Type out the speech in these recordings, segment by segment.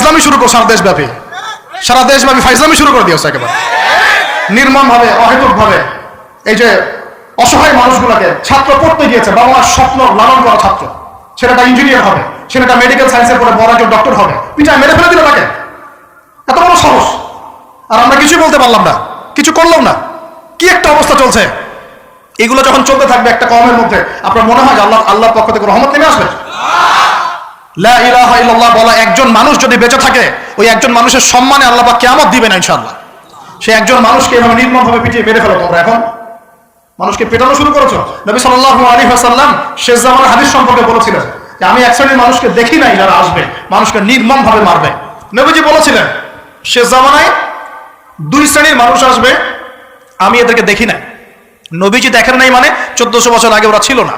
ফাইজলামি শুরু করে সারা দেশব্যাপী ফাইজলামি শুরু করে দিয়েছে একেবারে নির্মম ভাবে, অহেতুক ভাবে। এই যে অসহায় মানুষগুলোকে, ছাত্র পড়তে গিয়েছে, বাবা মার স্বপ্ন লালন করা ছাত্র, ছেলেটা ইঞ্জিনিয়ার হবে, ছেলেটা মেডিকেল সায়েন্সের পরে বড় একজন ডক্টর হবে, পিটায় মেরে ফেলে দিল তাকে। এত বড় সাহস! আর আমরা কিছুই বলতে পারলাম না, কিছু করলাম না। কি একটা অবস্থা চলছে! এগুলো যখন চলতে থাকবে একটা কওমের মধ্যে, আপনার মনে হয় যে আল্লাহর পক্ষ থেকে রহমত নেমে আসবে? লা ইলাহা ইল্লাল্লাহ বলা একজন মানুষ যদি বেঁচে থাকে, ওই একজন মানুষের সম্মানে আল্লাহ পাক কিয়ামত দিবেন ইনশাআল্লাহ। সেই একজন মানুষকে এভাবে নির্মমভাবে পিটিয়ে মেরে ফেলো তোমরা। এখন মানুষকে পেটানো শুরু করেছো। নবী সাল্লাল্লাহু আলাইহি ওয়াসাল্লাম শেষ জামানার হাদিস সম্পর্কে বলেছিলেন যে আমি এক শ্রেণীর মানুষকে দেখি নাই যারা আসবে মানুষকে নির্মমভাবে মারবে। নবীজি বলেছিলেন শেষ জামানায় দুই শ্রেণীর মানুষ আসবে, আমি এদেরকে দেখি নাই। নবীজি দেখেন নাই মানে 1400 বছর আগে ওরা ছিল না।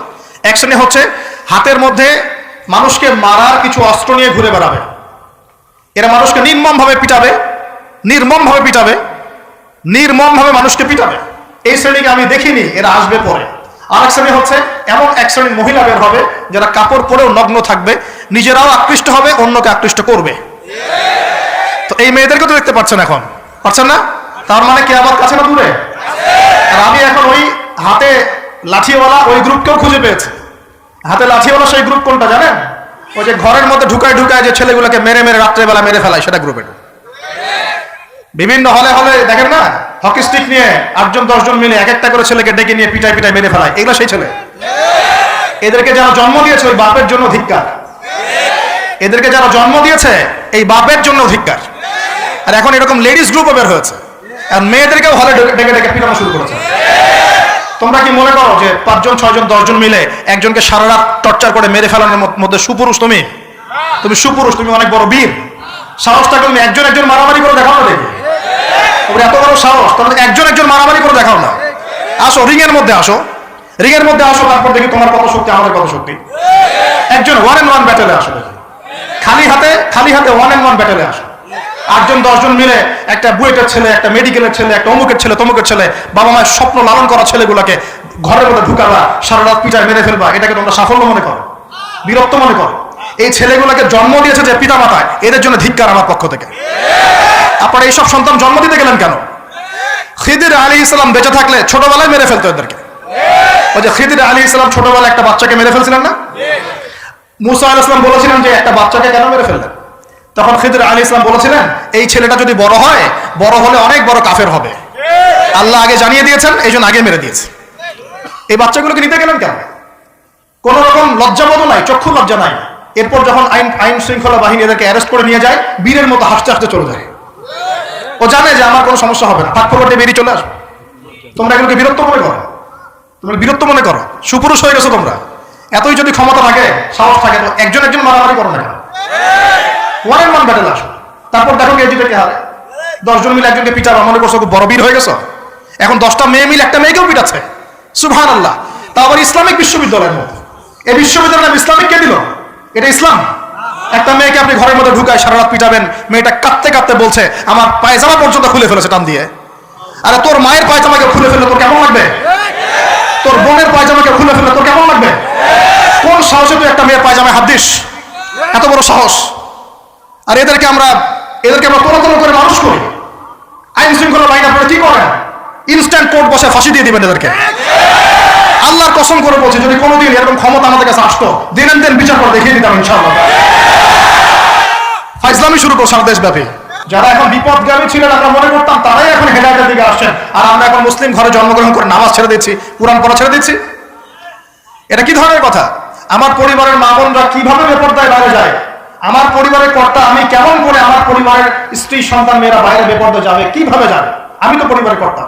এক শ্রেণী হচ্ছে হাতের মধ্যে মানুষকে মারার কিছু অস্ত্র নিয়ে ঘুরে বেড়াবে, এরা মানুষকে নির্মমভাবে মানুষকে পিটাবে। এই শ্রেণীকে আমি দেখিনি, এরা আসবে পরে। আরেক শ্রেণী হচ্ছে এমন এক শ্রেণীর মহিলা বের হবে যারা কাপড় পরেও নগ্ন থাকবে, নিজেরাও আকৃষ্ট হবে, অন্যকে আকৃষ্ট করবে। তো এই মেয়েদেরকে তো দেখতে পাচ্ছেন, এখন পাচ্ছেন না? তার মানে কি আমার কাছে না দূরে? আর আমি এখন ওই হাতে লাঠিওয়ালা ওই গ্রুপকেও খুঁজে পেয়েছি। হাতে লাঠিওয়ালা সেই গ্রুপ কোনটা জানেন? ওই যে ঘরের মধ্যে ঢুকায় যে ছেলেগুলোকে মেরে রাত্রেবেলা মেরে ফেলায়, সেটা গ্রুপের। বিভিন্ন হলে দেখেন না, হকি স্টিক নিয়ে 8জন 10জন মিলে এক একটা করে ছেলেকে ডেকে নিয়ে পিটায় মেরে ফেলায়, এগুলো সেই ছেলে। এদেরকে যারা জন্ম দিয়েছে ওই বাপের জন্য ধিক্কার। এদেরকে যারা জন্ম দিয়েছে এই বাপের জন্য ধিক্কার। আর এখন এরকম লেডিস গ্রুপও বের হয়েছে, আর মেয়েদেরকেও হলে ডেকে পিটানো শুরু করেছে। তোমরা কি মনে করো যে 5জন 6জন 10জন মিলে একজনকে সারা রাত টর্চার করে মেরে ফেলানোর মধ্যে সুপুরুষ? তুমি সুপুরুষ, তুমি অনেক বড় বীর। সাহসটাকে তুমি একজন মারামারি করে দেখাও না দেখি। এত বড় সাহস, তাহলে একজন মারামারি করে দেখাও না। আসো রিংয়ের মধ্যে আসো, তারপর দেখি তোমার কত শক্তি, আমাদের কত শক্তি। একজন 1-on-1 ব্যাটেলে আসো, দেখি খালি হাতে 1-on-1 ব্যাটেলে আসো। 8জন 10জন মিলে একটা বুয়েটের ছেলে, একটা মেডিকেলের ছেলে, একটা অমুকের ছেলে, তমুকের ছেলে, বাবা মায়ের স্বপ্ন লালন করা ছেলেগুলোকে ঘরের মধ্যে ঢুকাবা, সারা রাত পিটায় মেরে ফেলবা। এটাকে তোমরা সাফল্য মনে করো, বীরত্ব মনে করো? এই ছেলেগুলোকে জন্ম দিয়েছে যে পিতা মাতায়, এদের জন্য ধিক্কার আমার পক্ষ থেকে। আপনারা এইসব সন্তান জন্ম দিতে গেলেন কেন? খিদির আলাইহিস সালাম বেঁচে থাকলে ছোটবেলায় মেরে ফেলতো এদেরকে। ওই যে খিদির আলাইহিস সালাম ছোটবেলায় একটা বাচ্চাকে মেরে ফেলছিলেন না? মুসা আলাইহিস সালাম বলেছিলেন যে একটা বাচ্চাকে কেন মেরে ফেললেন? তখন খিদির আলাইহিস সালাম বলেছিলেন এই ছেলেটা যদি বড় হলে অনেক বড় কাফের হবে। আল্লাহ আগে জানিয়ে দিয়েছেন, এই জন্য আগে মেরে দিয়েছে। এই বাচ্চাগুলোকে নিতে গেলেন কেন? কোন রকম লজ্জাবোধ নাই, চক্ষু লজ্জা নাই। এরপর যখন আইন শৃঙ্খলা বাহিনী এদেরকে অ্যারেস্ট করে নিয়ে যায়, বীরের মতো হাসতে চলে যায়। ও জানে যে আমার কোনো সমস্যা হবে না, ফাঁকফোকরটি বেরিয়ে চলে আসবে। তোমরা এগুলোকে বীরত্ব মনে করো, সুপুরুষ হয়ে গেছো তোমরা। এতই যদি ক্ষমতা থাকে, সাহস থাকে, তো একজন মারামারি করো না কেন? 1-on-1 ব্যাটেল আসো, তারপর দেখো কে জিতে কে হারে। 10জন মিলে একজনকে পিটাবা, মনে করছো খুব বড় বীর হয়ে গেছো। এখন 10টা মেয়ে মিলে একটা মেয়েকেও পিটাচ্ছে, সুবহানাল্লাহ। তা আবার ইসলামিক বিশ্ববিদ্যালয়ের মধ্যে। এই বিশ্ববিদ্যালয়ের নাম ইসলামিক কে দিল? এটা ইসলাম? একটা মেয়েকে আপনি ঘরের মধ্যে ঢুকায় সারা রাত পিটাবেন, মেয়েটা কাঁদতে বলছে আমার পায়জামা পর্যন্ত খুলে ফেলেছে টান দিয়ে। আরে তোর মায়ের পায়জামাকে খুলে ফেললে তোর কেমন লাগবে? তোর বোনের পায়জামাকে খুলে ফেললে তোর কেমন লাগবে? কোন সাহসে তুই একটা মেয়ের পায়জামায় হাত দিস? এত বড় সাহস! আর এদেরকে আমরা তোলা করে মানুষ করি। আইন শৃঙ্খলা বাহিনী আপনারা কি করেন? ইনস্ট্যান্ট কোর্ট বসে ফাঁসি দিয়ে দিবেন এদেরকে। আল্লাহর কসম করে বলছি, যদি কোনোদিন এরকম ক্ষমতা আমাদের কাছে আসতো, দিন বিচার করে দেখিয়ে দিতাম ইনশাআল্লাহ। ফাইজলামি শুরু করো সারা দেশব্যাপী। যারা এখন বিপদগামী ছিলেন আমরা মনে করতাম, তারাই এখন হেদায়েতের দিকে আসছেন। আর আমরা এখন মুসলিম ঘরে জন্মগ্রহণ করে নামাজ ছেড়ে দিচ্ছি, কুরআন পড়া ছেড়ে দিচ্ছি। এটা কি ধরনের কথা? আমার পরিবারের মা বোনরা কিভাবে বেপরদায় বাইরে যায়? আমার পরিবারের কর্তা আমি কেমন করে আমার পরিবারের স্ত্রী সন্তান মেয়েরা বাইরে বেপরদায় যাবে? কিভাবে যাবে? আমি তো পরিবারের কর্তা।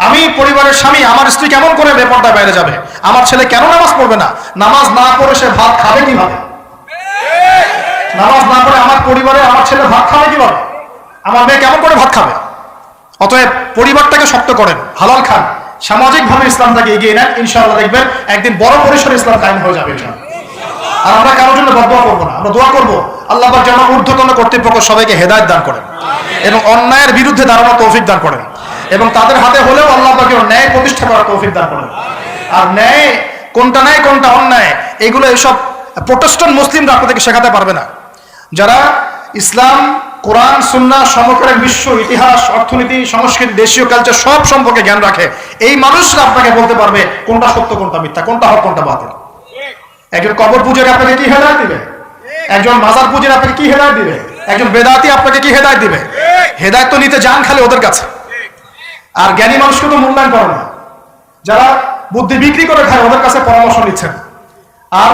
আমি পরিবারের স্বামী, আমার স্ত্রী কেমন করে বেপরদায় বাইরে যাবে? আমার ছেলে কেন নামাজ পড়বে না? নামাজ না পড়ে সে ভাত খাবে কিভাবে? নামাজ না পড়ে আমার পরিবারে আমার ছেলে ভাত খাবে কিভাবে? আমার মেয়ে কেমন করে ভাত খাবে? অতএব পরিবারটাকে শক্ত করেন, হালাল খান, সামাজিকভাবে ইসলামটাকে এগিয়ে নেন, ইনশাআল্লাহ দেখবেন একদিন বড় পরিসরে ইসলাম কায়েম হয়ে যাবে। আর আমরা কারোর জন্য বদদোয়া করবো না, আমরা দোয়া করবো আল্লাহ পাক যেন ঊর্ধ্বতন কর্তৃপক্ষ সবাইকে হেদায়েত দান করেন এবং অন্যায়ের বিরুদ্ধে দাঁড়ানোর তৌফিক দান করেন, এবং তাদের হাতে হলেও আল্লাহ পাক ন্যায় প্রতিষ্ঠা করার তৌফিক দান করেন। আর ন্যায় কোনটা অন্যায়, এগুলো এইসব প্রোটেস্ট্যান্ট মুসলিমরা আপনাদেরকে শেখাতে পারবে না। যারা ইসলাম, কোরআন, সুন্নাহ, সমকালীন বিশ্ব ইতিহাস, অর্থনীতি, সংস্কৃতি, দেশীয় কালচার সব সম্পর্কে জ্ঞান রাখে এই মানুষরা আপনাকে বলতে পারবে কোনটা সত্য, কোনটা মিথ্যা, কোনটা হক, কোনটা বাতিল। একজন কবর পূজারী আপনাকে কি হেদায়েত দিবে? একজন মাজার পূজারী আপনাকে কি হেদায়েত দিবে? একজন বেদাতি আপনাকে কি হেদায়েত দিবে? হেদায়েত তো নিতে যান খালি ওদের কাছে। আর জ্ঞানী মানুষকে তো মূল্যায়ন করে না, যারা বুদ্ধি বিক্রি করে খায় ওদের কাছে পরামর্শ নিচ্ছেন। আর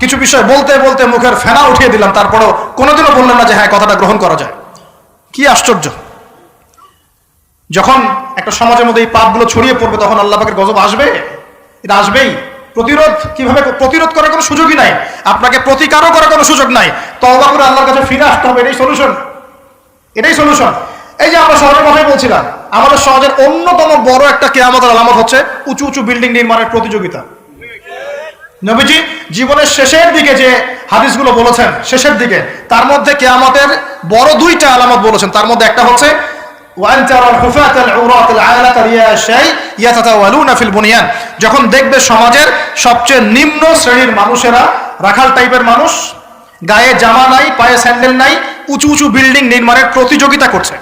কিছু বিষয় বলতে বলতে মুখের ফেনা উঠিয়ে দিলাম, তারপরেও কোনোদিনও বললেন না যে হ্যাঁ কথাটা গ্রহণ করা যায়। কি আশ্চর্য! যখন একটা সমাজের মধ্যে এই পাপগুলো ছড়িয়ে পড়বে তখন আল্লাহ পাকের গজব আসবে, এটা আসবেই। প্রতিরোধ কিভাবে? প্রতিরোধ করার কোনো সুযোগই নাই, আপনাকে প্রতিকারও করার কোনো সুযোগ নাই। তওবা করে আল্লাহর কাছে ফিরে আসতে হবে, এটাই সলিউশন, এটাই সলিউশন। এই যে আমরা শহরের কথাই বলছিলাম, আমাদের সমাজের অন্যতম বড় একটা কিয়ামতের আলামত হচ্ছে উঁচু উঁচু বিল্ডিং নির্মাণের প্রতিযোগিতা। নবীজি জীবনের শেষের দিকে যে হাদিসগুলো বলেছেন, শেষের দিকে, তার মধ্যে কিয়ামতের বড় দুইটা আলামত বলেছেন। তার মধ্যে একটা হচ্ছে যখন দেখবে সমাজের সবচেয়ে নিম্ন শ্রেণীর মানুষেরা, রাখাল টাইপের মানুষ, গায়ে জামা নাই, পায়ে স্যান্ডেল নাই, উঁচু উঁচু বিল্ডিং নির্মাণের প্রতিযোগিতা করছে।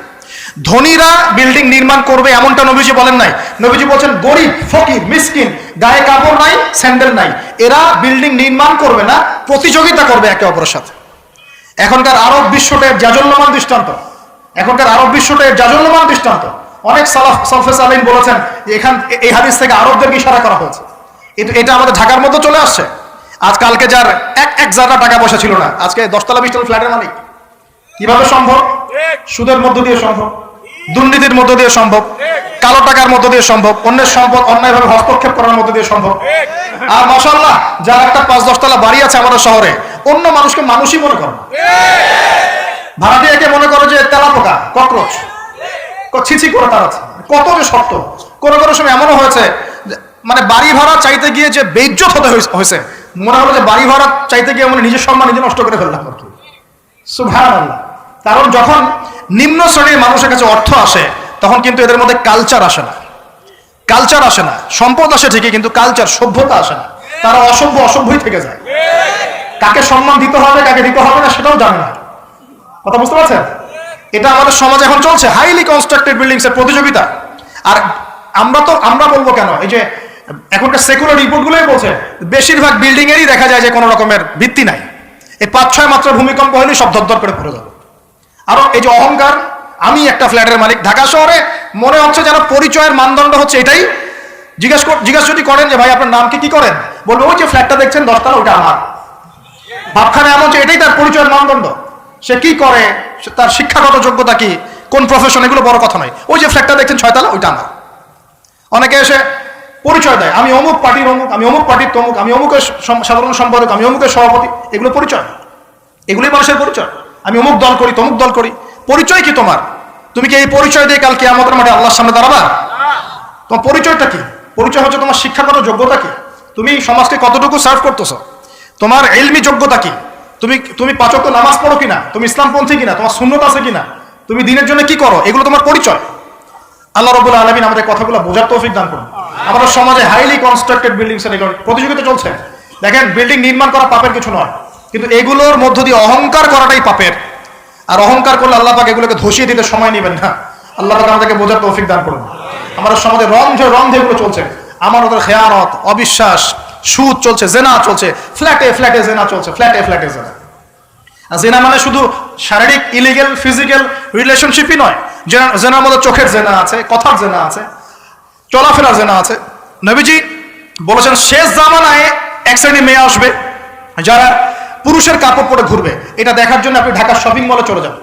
ধনীরা বিল্ডিং নির্মাণ করবে এমনটা নবীজি বলেন নাই। নবীজি বলছেন গরিব, ফকির, মিসকিন, গায়ে কাপড় নাই, স্যান্ডেল নাই, এরা বিল্ডিং নির্মাণ করবে না, প্রতিযোগিতা করবে একে অপরের সাথে। এখনকার আরব বিশ্বটার জাজল্যমান দৃষ্টান্ত, এখনকার আরব বিশ্বটার জাজল্যমান দৃষ্টান্ত। অনেক সালফে সালেহিন বলেছেন যে এই হাদিস থেকে আরবদেরকে ইশারা করা হয়েছে। এটা আমাদের ঢাকার মধ্যে চলে আসছে। আজকালকে যার এক জায়গা টাকা পয়সা ছিল না, আজকে 10তলা 20তলা ফ্ল্যাটের মালিক। কিভাবে সম্ভব? সুদের মধ্য দিয়ে সম্ভব, দুর্নীতির মধ্য দিয়ে সম্ভব, কালো টাকার মধ্য দিয়ে সম্ভব, অন্যের সম্পদ অন্যায়ভাবে হস্তক্ষেপ করার মধ্য দিয়ে সম্ভব। আর মাশাআল্লাহ, যার একটা 5-10তলা বাড়ি আছে আমাদের শহরে, অন্য মানুষকে মানুষই মনে করে না, ভাড়াটিয়াকে মনে করে যে তেলাপোকা, ককরোচ, ছিছি করে তার আছে। কত যে শক্ত! কোনো কোনো সময় এমনও হয়েছে মানে বাড়ি ভাড়া চাইতে গিয়ে যে বেইজ্জত হতে হয়েছে, মনে হলো যে বাড়ি ভাড়া চাইতে গিয়ে মানে নিজের সম্মান নিজে নষ্ট করে ফেললাম আর কি। সুবহানাল্লাহ। কারণ যখন নিম্ন শ্রেণীর মানুষের কাছে অর্থ আসে তখন কিন্তু এদের মধ্যে কালচার আসে না, কালচার আসে না। সম্পদ আসে ঠিকই, কিন্তু কালচার, সভ্যতা আসে না। তারা অসভ্যই থেকে যায়। কাকে সম্মান দিতে হবে, কাকে দিতে হবে না সেটাও জানে না। কথা বুঝতে পারছেন? এটা আমাদের সমাজে এখন চলছে, হাইলি কনস্ট্রাক্টেড বিল্ডিংস এর প্রতিযোগিতা। আর আমরা বলবো কেন, এই যে এখনকার সেকুলার রিপোর্টগুলোই বলছে বেশিরভাগ বিল্ডিং এরই দেখা যায় যে কোনো রকমের ভিত্তি নাই। এই 5-6 মাত্রা ভূমিকম্প হলেই সব ধরধর করে পড়ে যাবে। আরো এই যে অহংকার, আমি একটা ফ্ল্যাটের মালিক। ঢাকা শহরে মনে হচ্ছে যেন পরিচয়ের মানদণ্ড হচ্ছে এটাই। জিজ্ঞাসা যদি করেন যে ভাই আপনার নাম কি করেন, বলবো ওই যে ফ্ল্যাটটা দেখছেন 10তলা, ওটা আমার। ভাবখানে এমন যে এটাই তার পরিচয়ের মানদণ্ড। সে কি করে, তার শিক্ষাগত যোগ্যতা কি, কোন প্রফেশন, এগুলো বড় কথা নয়। ওই যে ফ্ল্যাটটা দেখছেন 6তলা, ওইটা আমার। অনেকে এসে পরিচয় দেয়, আমি অমুক পার্টির অমুক, আমি অমুক পার্টির তমুক, আমি অমুকের সাধারণ সম্পাদক, আমি অমুকের সভাপতি। এগুলো পরিচয়, এগুলোই মানুষের পরিচয়। আমি অমুক দল করি, তমুক দল করি। পরিচয় কি তোমার? তুমি কি এই পরিচয় দিয়ে কাল কিয়ামতের মাঠে আল্লাহর সামনে দাঁড়াবা? তোমার পরিচয়টা কি? পরিচয় হচ্ছে তোমার শিক্ষাগত যোগ্যতা কি, তুমি সমাজকে কতটুকু সার্ভ করতেছো, তোমার ইলমি যোগ্যতা কি, তুমি 5 ওয়াক্ত নামাজ পড়ো কিনা, তুমি ইসলামপন্থী কিনা, তোমার সুন্নত আছে কিনা, তুমি দিনের জন্য কি করো, এগুলো তোমার পরিচয়। আল্লাহ রাব্বুল আলামিন আমাদের কথাগুলো বোঝার তৌফিক দান করুন। আমাদের সমাজে হাইলি কনস্ট্রাক্টেড বিল্ডিংস এর প্রতিযোগিতা চলছে। দেখেন, বিল্ডিং নির্মাণ করা পাপের কিছু নয়, কিন্তু এগুলোর মধ্য দিয়ে অহংকার করাটাই পাপের। আর অহংকার করলে আল্লাহ পাক এগুলোকে ধসিয়ে দিতে সময় নেবেন না। আল্লাহ পাক আমাদেরকে বোঝার তৌফিক দান করুন। আমাদের সমাজে রন্ধে এগুলো চলছে, আমাদের খেয়ানত, অবিশ্বাস, সুদ চলছে, জেনা চলছে, ফ্ল্যাটে জেনা চলছে, ফ্ল্যাটে জেনা। জেনা মানে শুধু শারীরিক ইলিগেল ফিজিক্যাল রিলেশনশিপই নয়, জেনার মধ্যে চোখের জেনা আছে, কথার জেনা আছে, চলাফেরার জেনা আছে। নবীজি বলেছেন শেষ জামানায় এক শ্রেণী মেয়ে আসবে যারা পুরুষের কাপড় পরে ঘুরবে। এটা দেখার জন্য আপনি ঢাকার শপিং মলে চলে যান,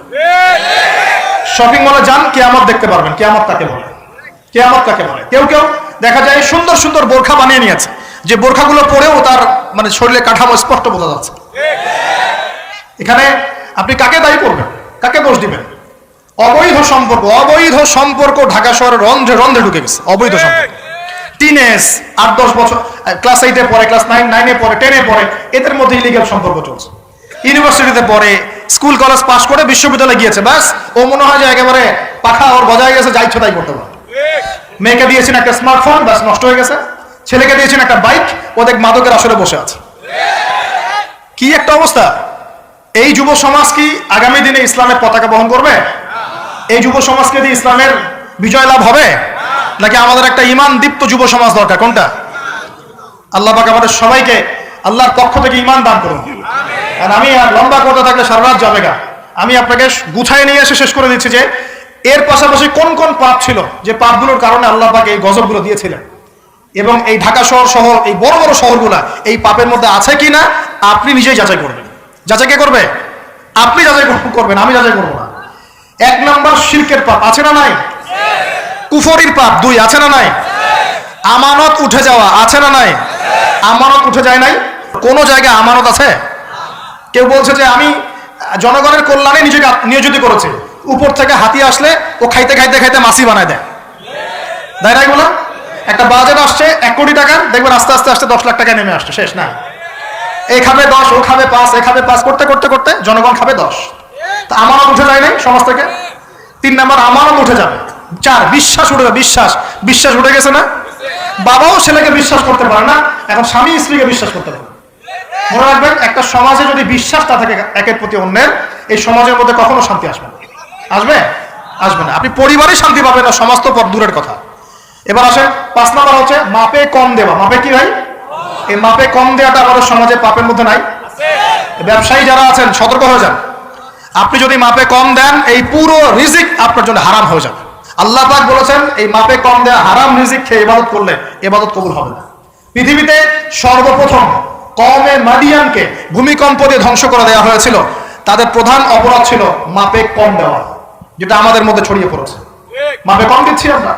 শপিং মলে যান, কিয়ামত দেখতে পারবেন। কিয়ামত কাকে বলে? কিয়ামত কাকে বলে? কেউ দেখা যায় সুন্দর সুন্দর বোরখা বানিয়ে নিয়েছে, যে বোরখাগুলো পরেও তার মানে শরীরে কাঠামো স্পষ্ট বোঝা যাচ্ছে। এখানে আপনি কাকে দায়ী করবেন, কাকে দোষ দিবেন? অবৈধ সম্পর্ক ঢাকা শহরে রন্ধে ঢুকে গেছে। অবৈধ সম্পর্ক, টিনেজ, 8-10 বছর, ক্লাস 8-এ পড়ে, ক্লাস 9-এ পড়ে, 10-এ পড়ে, এদের মধ্যে ইলিগাল সম্পর্ক চলছে। ইউনিভার্সিটিতে পড়ে, স্কুল কলেজ পাস করে বিশ্ববিদ্যালয়ে গিয়েছে, ব্যাস ও মনে হয় যে একেবারে পাখা ওর বজায় গেছে, যা ইচ্ছা তাই করতে পারে। মেয়েকে দিয়েছেন একটা স্মার্টফোন, ব্যাস নষ্ট হয়ে গেছে। ছেলেকে দিয়েছেন একটা বাইক, ও দেখ মাদকের আসরে বসে আছে। কি একটা অবস্থা! এই যুব সমাজ কি আগামী দিনে ইসলামের পতাকা বহন করবে? এই যুব সমাজকে দিয়ে ইসলামের বিজয় লাভ হবে, নাকি আমাদের একটা ঈমান দীপ্ত যুব সমাজ দরকার? কোনটা? আল্লাহ পাক আমাদের সবাইকে আল্লাহর পক্ষ থেকে ঈমান দান করুন। আর আমি আর লম্বা করতে থাকলে সারা রাত যাবে গা। আমি আপনাকে গুছায় নিয়ে এসে শেষ করে দিচ্ছি যে এর পাশাপাশি কোন কোন পাপ ছিল যে পাপগুলোর কারণে আল্লাহ পাক এই গজবগুলো দিয়েছিলেন, এবং এই ঢাকা শহর সহ এই বড় বড় শহরগুলা এই পাপের মধ্যে আছে কিনা আপনি নিজেই যাচাই করবেন। যাচাই কে করবে? আপনি যাচাই করবেন, আমি যাচাই করবো না। 1 নম্বর শিরকের পাপ, আছে না নাই? কুফরির পাপ 2, আছে না নাই? আমানত উঠে যাওয়া, আছে না নাই? আমানত উঠে যায় নাই? কোন জায়গায় আমানত আছে? কেউ বলছে যে আমি জনগণের কল্যাণে নিজেকে নিয়োজিত করেছি, উপর থেকে হাতি আসলে ও খাইতে খাইতে খাইতে মাসি বানায় দেয়, তাই না? এগুলো একটা বাজেট আসছে 1 কোটি টাকার, দেখবেন আস্তে আস্তে আস্তে 10 লাখ টাকা নেমে আসছে, শেষ না? এই খাবে 10, ও খাবে 5, এ খাবে 5 করতে করতে করতে জনগণ খাবে 10। তা আমানত উঠে যায় নাই সমাজ থেকে? 3 নম্বর আমানত উঠে যাবে। 4 বিশ্বাস উঠে যাবে। বিশ্বাস উঠে গেছে না? বাবাও ছেলেকে বিশ্বাস করতে পারে না, এখন স্বামী স্ত্রীকে বিশ্বাস করতে পারে। মনে রাখবেন, একটা সমাজে যদি বিশ্বাস না থাকে একের প্রতি অন্যের, এই সমাজের মধ্যে কখনো শান্তি আসবে না। আসবে না। আপনি পরিবারে শান্তি পাবেন না, সমাজ তো দূরের কথা। এবার আসেন 5 নম্বর হচ্ছে মাপে কম দেওয়া। মাপে কি ভাই? এই মাপে কম দেওয়াটা আমাদের সমাজে পাপের মধ্যে নাই? ব্যবসায়ী যারা আছেন সতর্ক হয়ে যান। আপনি যদি মাপে কম দেন, এই পুরো রিজিক আপনার জন্য হারাম হয়ে যাবে। আল্লাহ পাক বলেছেন এই মাপে কম দেওয়া হারাম রিজিক খেয়ে ইবাদত করলে ইবাদত কবুল হবে না। পৃথিবীতে সর্বপ্রথম কওমে মাদিয়ানকে ভূমিকম্প দিয়ে ধ্বংস করে দেওয়া হয়েছিল। তাদের প্রধান অপরাধ ছিল মাপে কম দেওয়া, যেটা আমাদের মধ্যে ছড়িয়ে পড়েছে। মাপে কম দিচ্ছি আমরা।